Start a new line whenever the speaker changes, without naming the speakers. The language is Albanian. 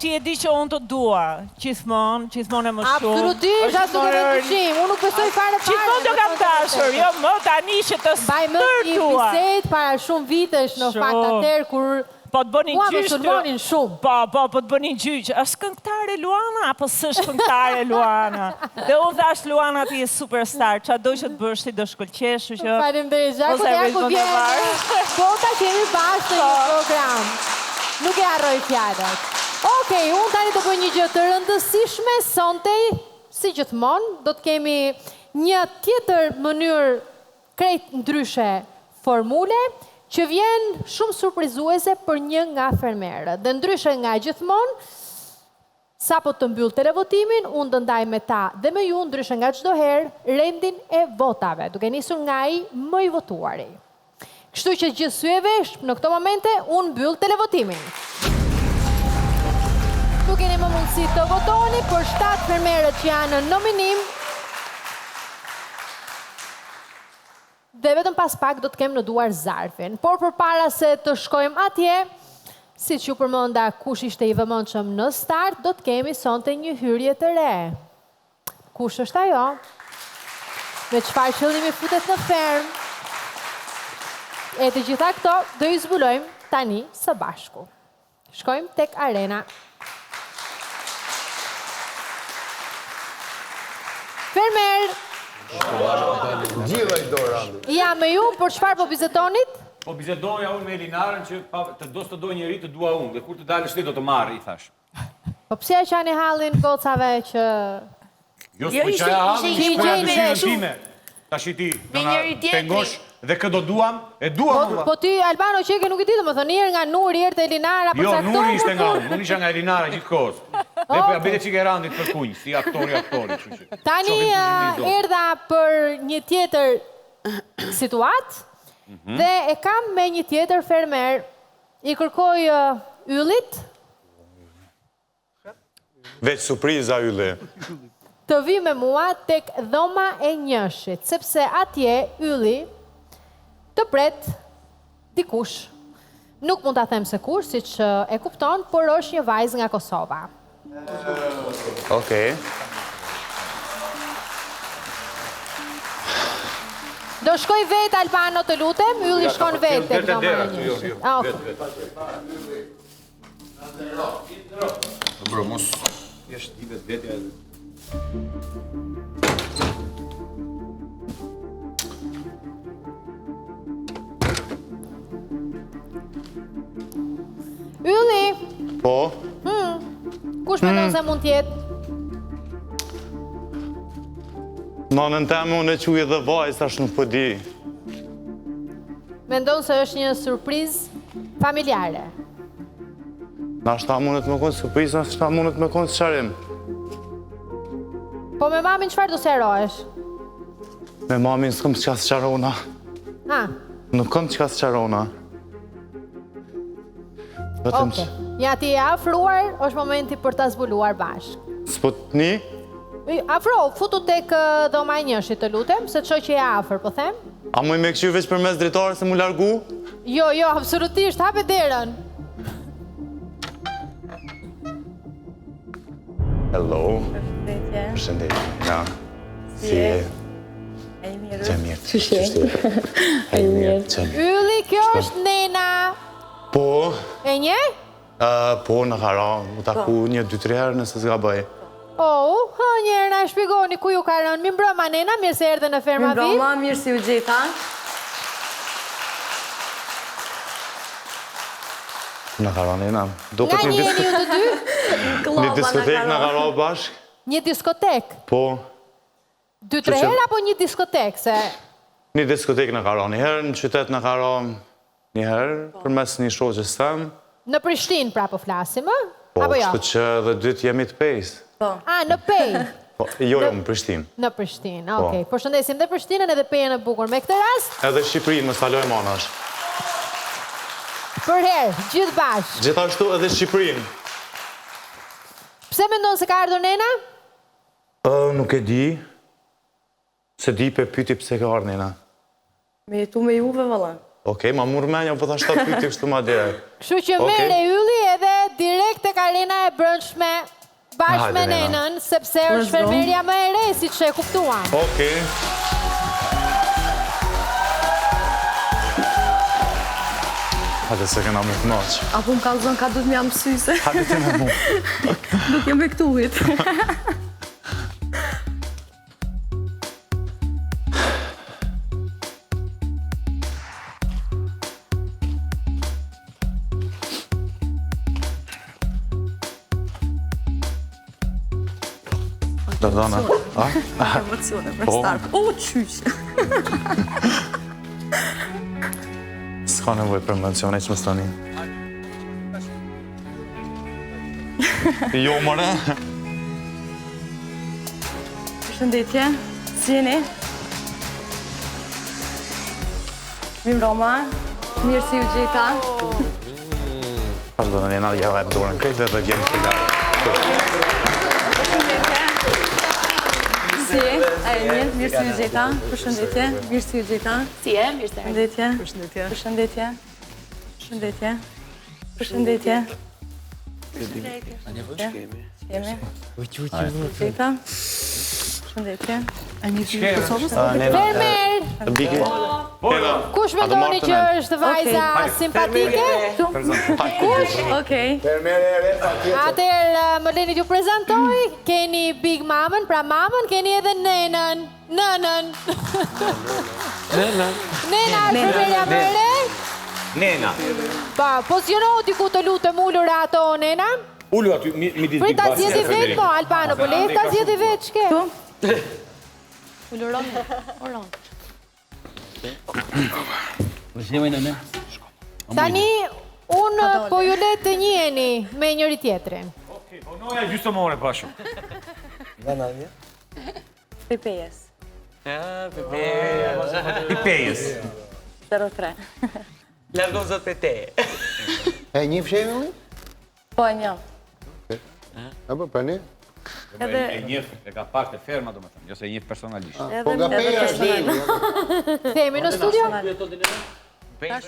ti e di që unë të dua, gjithmonë e më shumë.
Absolutisht, as nuk e vendishim, unë nuk besoj fare.
Gjithmonë të kam dashur, jo më tani që të
Mbaj mend një bisedë para shumë vitesh në fakt atëherë kur
po të bënin gjyq.
Sulmonin shumë.
Po të bënin gjyq. Është këngëtare Luana apo s'është këngëtare Luana? Dhe unë thash Luana ti je superstar, çado që të bësh ti do shkëlqesh, kështu që.
Faleminderit, Zako, ja ku vjen. Po ta kemi bashkë në një program. Nuk e harroj fjalët. Okej, unë tani do bëj një gjë të rëndësishme sonte, si gjithmonë, do të kemi një tjetër mënyrë krejt ndryshe formule, që vjen shumë surprizuese për një nga fermerët. Dhe ndryshe nga gjithmonë, sa po të mbyll televotimin, unë të ndaj me ta dhe me ju, ndryshe nga çdo herë, rendin e votave, duke nisur nga ai më i votuari. Kështu që gjithë syeve, në këto momente, unë mbyll televotimin. Nuk keni më mundësi të votoni për 7 fermerët që janë në nominim, dhe vetëm pas pak do të kemë në duar zarfin. Por përpara se të shkojmë atje, si që ju përmenda kush ishte i vëmendshëm në start, do të kemi sonte një hyrje të re. Kush është ajo? Me çfarë qëllimi futet në ferm? E të gjitha këto do i zbulojmë tani së bashku. Shkojmë tek arena. Fermer!
Gjitha i dorë, Andi.
Ja, me ju, për çfarë po bisedonit?
Po bisedoja unë me Elinarën që të do doj njëri të dua unë, dhe kur të dalësh ti do të marrë, i thash.
Po pse e qani hallin gocave që...
Jo, s'po i qaja hallin, s'po ja dëshirën time. Tash i ti, do nga pengosh dhe këtë do duam, e duam unë.
Po ti, Albano Qeke, nuk i di të më thënë, njerë nga Nuri, erë të Elinara,
jo, Nuri ishte nga unë, unë isha nga Elinara gjithë kohës. Dhe për abete që ke randit për kunjë, si aktori.
Tani erdha për një tjetër situatë, dhe e kam me një tjetër fermer, i kërkoj yllit.
Veç surpriza ylli.
Të vi me mua tek dhoma e njëshit, sepse atje ylli të pret dikush. Nuk mund të them se kush, si që e kupton, por është një vajzë nga Kosova.
Okej.
Do shkoj vetë, Albano, të lutem, ylli shkon vetë tek dhoma e njëshit.
Bro, mos...
Jeshtë i vetja edhe.
Ylli!
Po?
Kush mendon se mund tjetë?
Nanën temë unë e quj edhe vajzë, tash nuk po di.
Mendon se është një surprizë familjare?
Na shta mundet me konë surprizë, na shta mundet me konë sëqarim.
Po me mamin qëfar do serohesh?
Me mamin s'kom s'qa sëqarona.
Ha?
Nuk kom s'qa sëqarona. Vetëm që...
Ja ti e afruar, është momenti për ta zbuluar bashkë.
Sputni?
Afro, futu tek dhoma e njëshit të lutem, se të shoj që e afër, po them?
A mu i me këshu veç për mes dritarë se mu largu?
Jo, absolutisht, hape derën.
Hello.
Përshëndetje.
Përshëndetje. Ja. Si e?
E mirë.
Që mirë.
Qështje. E mirë.
Ylli, kjo është nena.
Po.
E nje?
Po, në kara. Mu taku 1-2-3 herë nëse s'ga bëj.
Njerë na shpigoni ku ju ka rënë. Mi mbroma nena, mirë se erdhe në ferma vip.
Mi mbroma, mirë si u gjitha.
Në kara nena.
Nga një jeni ju të dy?
Një diskotek në kara bashk.
Një diskotek?
Po.
2-3 herë apo një diskotek?
Një diskotek në kara. Një herë në qytet në kara. Një herë për mes një shoqës tem.
Në Prishtinë pra po flasim,
Po,
apo jo?
kështu që dhe dytë jemi të pejs.
Në Pej?
Jo, në Prishtinë.
Në Prishtinë, okej. Përshëndesim dhe Prishtinën edhe Pejën e bukur. Me këtë rast?
Edhe Shqipërinë, më staloj manash.
Për herë, gjithë bashkë.
Gjithashtu edhe Shqipërinë.
Pse mendon se ka ardhur nena?
Nuk e di. Se di pe pyti pse ka ardhur nena.
Me jetu me juve, valla.
Okej, ma murë menja, po ta shta pyti kështu ma dhe.
Kështu që mere ylli edhe direkt tek arena e brëndshme bashkë
Hajde,
me
Nena.
nenën, sepse është
Let's go.
fermerja më e re, siç e kuptuam.
Okej. Hajde se kena mu knaq.
Apo më kallzon ka duhet më jam syse.
Hajde të me mu.
Nuk jam me këtuhit.
Do dona. A?
Emocione për
Po.
start. O, qysh.
S'ka nevoj për mencione që më stani. Jo, mëre.
Përshëndetje. Si jeni? Mirë Roma. Mirë si u gjeta.
Pardon, Nena, java e dorën këtë dhe gjenë figare.
Si, e mirë, mirë si u gjeta. Përshëndetje. Mirë si u gjeta.
Si e, mirë se erdhët.
Përshëndetje. Përshëndetje. Përshëndetje. Përshëndetje. Jemi. Gjeta. Përshëndetje.
Fermer,
Biki.
kush mendoni që është vajza simpatike?
Okej.
Atëherë më leni t'ju prezantoj, keni Big Mamën, pra mamën, keni edhe nenën. Nënën. Nena është fermerja më e re?
Nena.
Pa, pozicionohu diku të lutem ulur ato, Nena.
Ullu aty, midis
Prit ta
Big
zgjidhi
Basi,
vetë, po, Albano, po le ta zgjidhi vetë, ç'ke? Tani, unë po ju le të njiheni me njëri tjetrin.
Po noja gjysë more pashu.
Pepejes.
I pejës.
03.
Largon zot për te.
E një fshemi?
Po e një.
Apo për një?
E njëf, e ka pak të ferma, do më thëmë, jo se e njëf personalisht.
Po nga peja është dhemi.
Themi në studio.
Pejës.